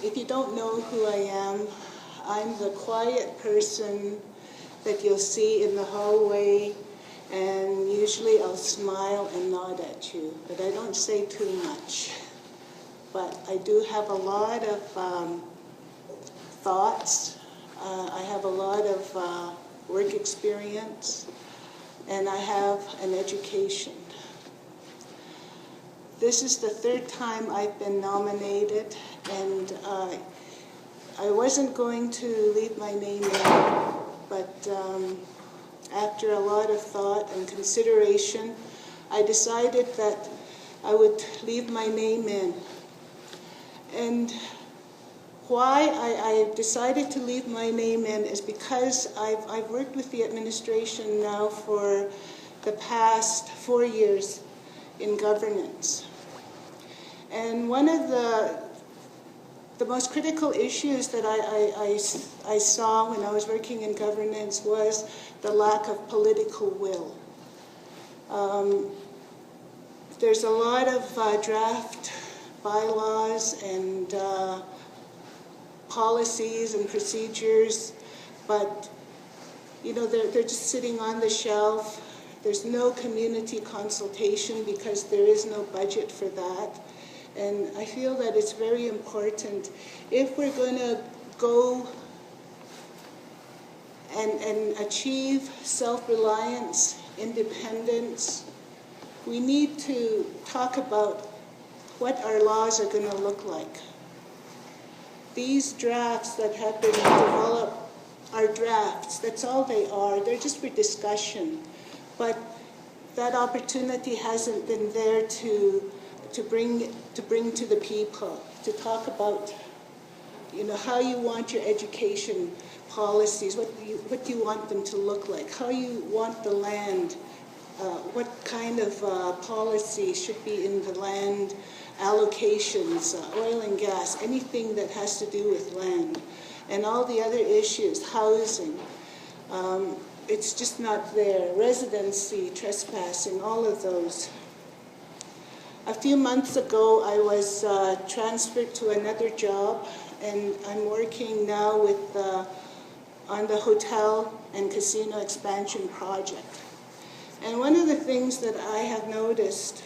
If you don't know who I am, I'm the quiet person that you'll see in the hallway, and usually I'll smile and nod at you, but I don't say too much. But I do have a lot of thoughts. I have a lot of work experience, and I have an education. This is the third time I've been nominated, and I wasn't going to leave my name in, but after a lot of thought and consideration, I decided that I would leave my name in. And why I decided to leave my name in is because I've worked with the administration now for the past 4 years in governance. And one of the most critical issues that I saw when I was working in governance was the lack of political will. There's a lot of draft bylaws and policies and procedures, but they're just sitting on the shelf. There's no community consultation because there is no budget for that. And I feel that it's very important, if we're going to go and achieve self-reliance, independence, we need to talk about what our laws are going to look like. These drafts that have been developed are drafts. That's all they are. They're just for discussion. But that opportunity hasn't been there to bring to the people, to talk about how you want your education policies, what do you want them to look like, how you want the land, what kind of policy should be in the land allocations, oil and gas, anything that has to do with land, and all the other issues, housing. It's just not there. Residency, trespassing, all of those. A few months ago, I was transferred to another job, and I'm working now on the hotel and casino expansion project. And one of the things that I have noticed,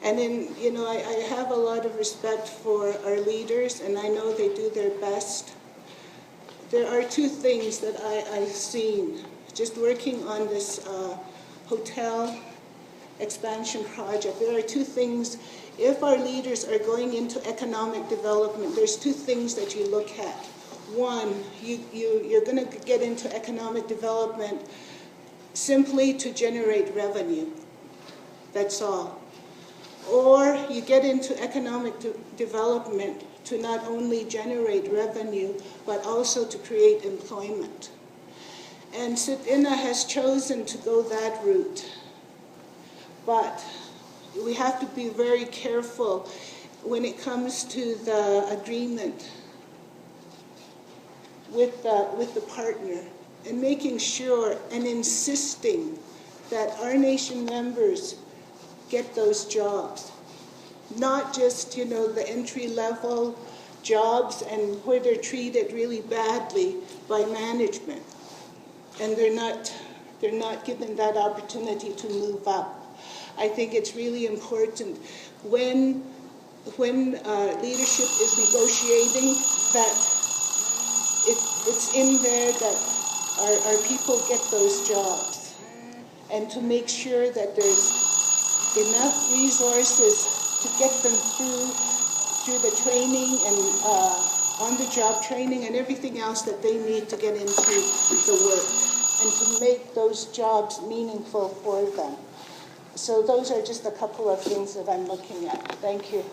and I have a lot of respect for our leaders, and I know they do their best. There are two things that I've seen just working on this hotel expansion project. There are two things. If our leaders are going into economic development, there's two things that you look at. One, you're going to get into economic development simply to generate revenue. That's all. Or you get into economic development to not only generate revenue, but also to create employment. And Sit-INA has chosen to go that route. But we have to be very careful when it comes to the agreement with the partner, and making sure and insisting that our nation members get those jobs. Not just, the entry-level jobs and where they're treated really badly by management. And they're not given that opportunity to move up. I think it's really important when leadership is negotiating that it's in there that our people get those jobs, and to make sure that there's enough resources to get them through the training and on-the-job training and everything else that they need to get into the work, and to make those jobs meaningful for them. So those are just a couple of things that I'm looking at. Thank you.